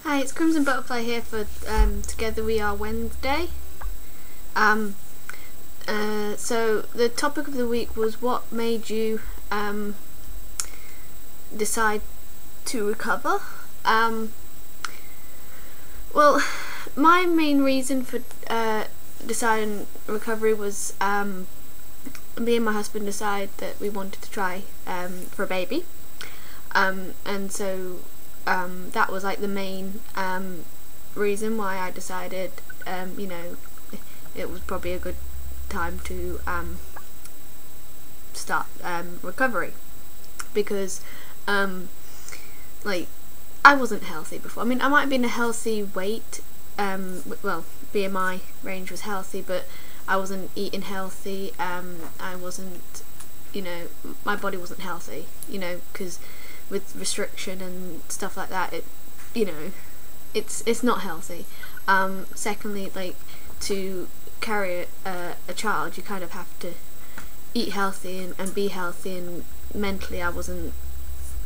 Hi, it's Crimson Butterfly here for TogetherweR Wednesday. So the topic of the week was what made you decide to recover. Well, my main reason for deciding recovery was me and my husband decided that we wanted to try for a baby, and so that was like the main reason why I decided it was probably a good time to start recovery, because like I wasn't healthy before. I mean, I might have been a healthy weight, well, BMI range was healthy, but I wasn't eating healthy. I wasn't, my body wasn't healthy, because with restriction and stuff like that, it's not healthy. Secondly, like, to carry a child, you kind of have to eat healthy and be healthy, and mentally I wasn't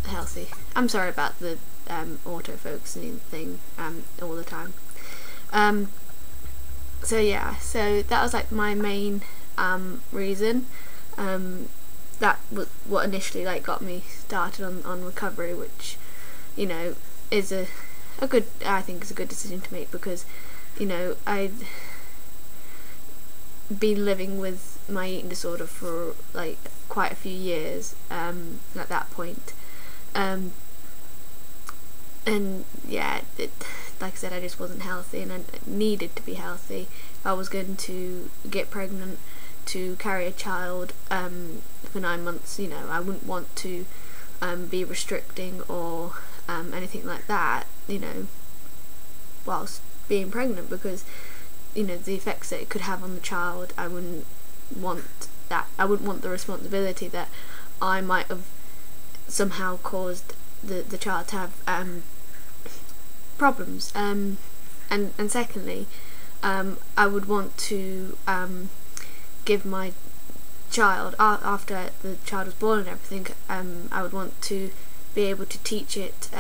healthy. I'm sorry about the autofocusing thing all the time. So that was like my main reason. That was what initially like got me started on recovery, which is a good, I think is a good decision to make, because I'd been living with my eating disorder for like quite a few years at that point, and like I said, I just wasn't healthy, and I needed to be healthy if I was going to get pregnant, to carry a child for 9 months. I wouldn't want to be restricting or anything like that, whilst being pregnant, because the effects that it could have on the child, I wouldn't want that. I wouldn't want the responsibility that I might have somehow caused the child to have problems. And secondly, I would want to give my child, after the child was born and everything, I would want to be able to teach it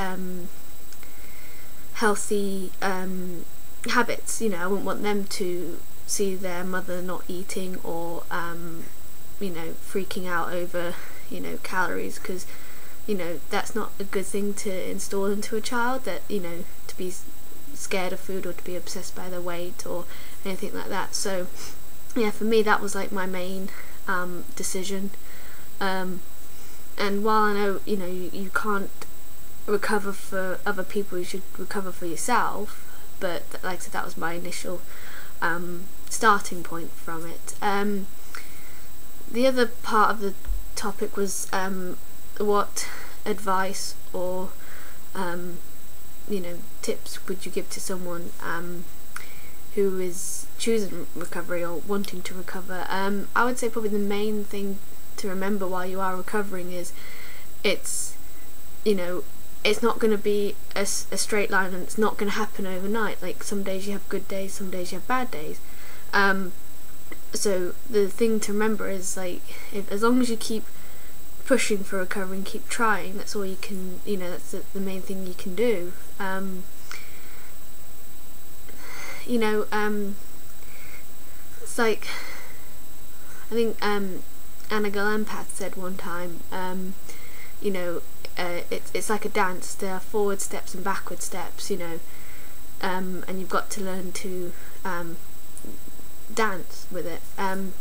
healthy habits. I wouldn't want them to see their mother not eating, or freaking out over calories, because that's not a good thing to install into a child, that to be scared of food or to be obsessed by their weight or anything like that. So for me that was like my main decision. And while I know you can't recover for other people, you should recover for yourself, but like I said, that was my initial starting point from it. The other part of the topic was what advice or tips would you give to someone who is choosing recovery or wanting to recover. I would say probably the main thing to remember while you are recovering is it's not going to be a straight line, and it's not going to happen overnight. Like, some days you have good days, some days you have bad days. So the thing to remember is, like, as long as you keep pushing for recovery and keep trying, that's all you can, that's the main thing you can do. It's like, I think Anna Empath said one time, it's like a dance. There are forward steps and backward steps, and you've got to learn to dance with it. I'm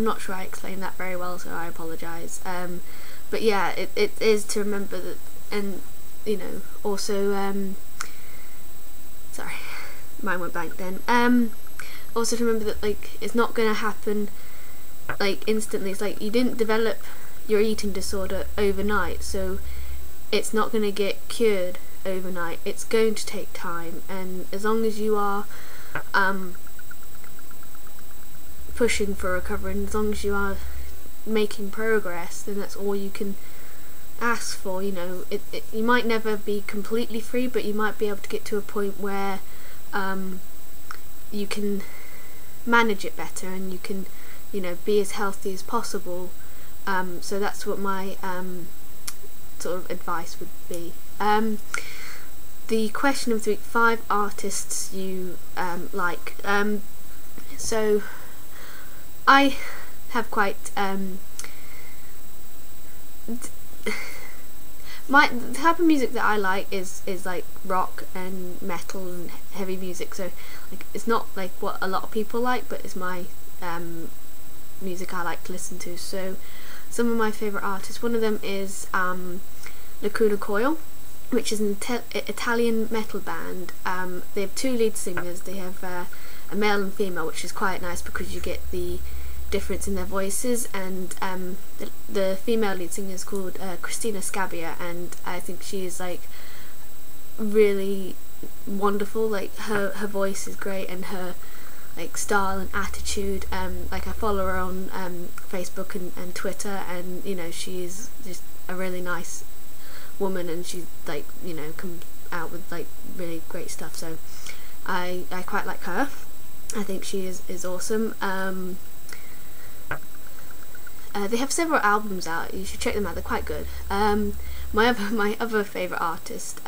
not sure I explained that very well, so I apologise. But yeah, it is to remember that, and also sorry, mine went blank then. Also to remember that, like, it's not going to happen like instantly. It's like you didn't develop your eating disorder overnight, so it's not going to get cured overnight. It's going to take time, and as long as you are pushing for recovery, and as long as you are making progress, then that's all you can ask for. You might never be completely free, but you might be able to get to a point where you can manage it better, and you can be as healthy as possible. So that's what my sort of advice would be. the question of the week: 5 artists you like. So I have quite the type of music that I like is like rock and metal and heavy music. So like it's not like what a lot of people like, but it's my music I like to listen to. So some of my favourite artists, one of them is Lacuna Coil, which is an Italian metal band. They have 2 lead singers. They have a male and female, which is quite nice because you get the difference in their voices, and the female lead singer is called Christina Scabbia, and I think she is like really wonderful. Like her voice is great, and her like style and attitude. Like I follow her on Facebook and Twitter, and you know, she's just a really nice woman, and she's like, you know, comes out with like really great stuff. So I quite like her. I think she is awesome. They have several albums out. You should check them out. They're quite good. My other favourite artist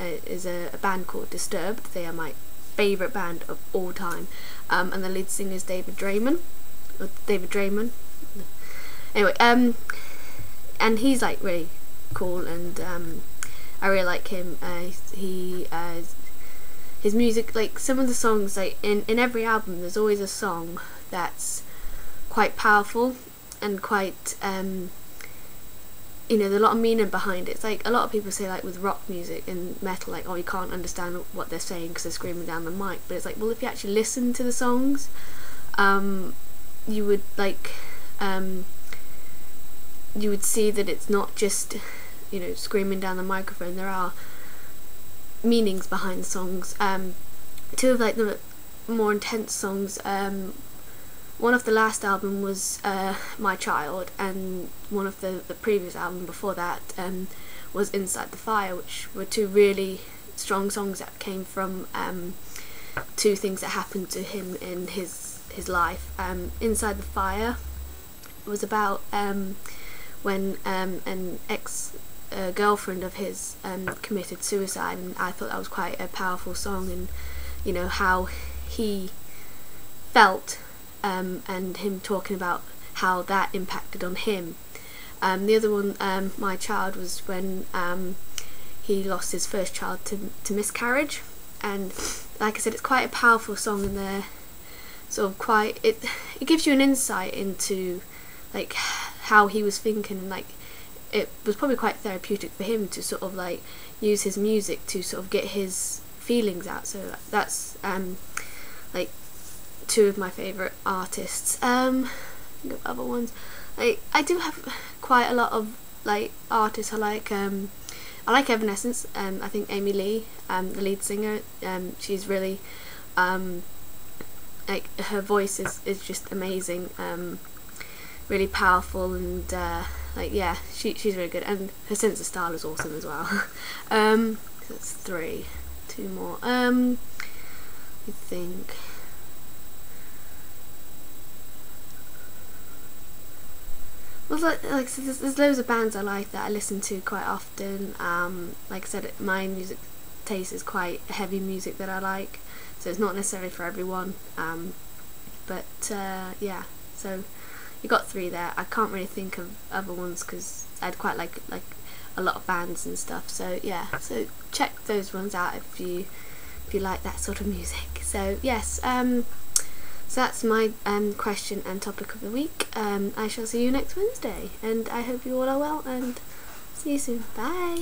is a band called Disturbed. They are my favourite band of all time. And the lead singer is David Draymond. Anyway, and he's like really cool, and I really like him. His music, like some of the songs, like in every album, there's always a song that's quite powerful and quite you know, there's a lot of meaning behind it. It's like a lot of people say, like with rock music and metal, like, oh, you can't understand what they're saying because they're screaming down the mic. But it's like, well, if you actually listen to the songs, you would like you would see that it's not just, you know, screaming down the microphone. There are meanings behind the songs. 2 of like the more intense songs, one of the last album was My Child, and one of the previous album before that was Inside the Fire, which were 2 really strong songs that came from 2 things that happened to him in his life. Inside the Fire was about when an ex-girlfriend of his committed suicide, and I thought that was quite a powerful song, and you know, how he felt, and him talking about how that impacted on him. The other one, My Child, was when he lost his first child to miscarriage, and like I said, it's quite a powerful song, and they're sort of quite, it gives you an insight into like how he was thinking, and like it was probably quite therapeutic for him to sort of like use his music to sort of get his feelings out. So that's like 2 of my favourite artists. Think of other ones. Like I do have quite a lot of like artists I like. I like Evanescence. I think Amy Lee, the lead singer, she's really like her voice is just amazing, really powerful, and like yeah, she's really good, and her sense of style is awesome as well. That's 3. 2 more. I think. Well, like so there's loads of bands I like that I listen to quite often. Like I said, my music taste is quite heavy music that I like, so it's not necessarily for everyone. But yeah, so you got 3 there. I can't really think of other ones because I'd quite like a lot of bands and stuff. So yeah, so check those ones out if you like that sort of music. So yes, so that's my question and topic of the week. I shall see you next Wednesday, and I hope you all are well, and see you soon. Bye.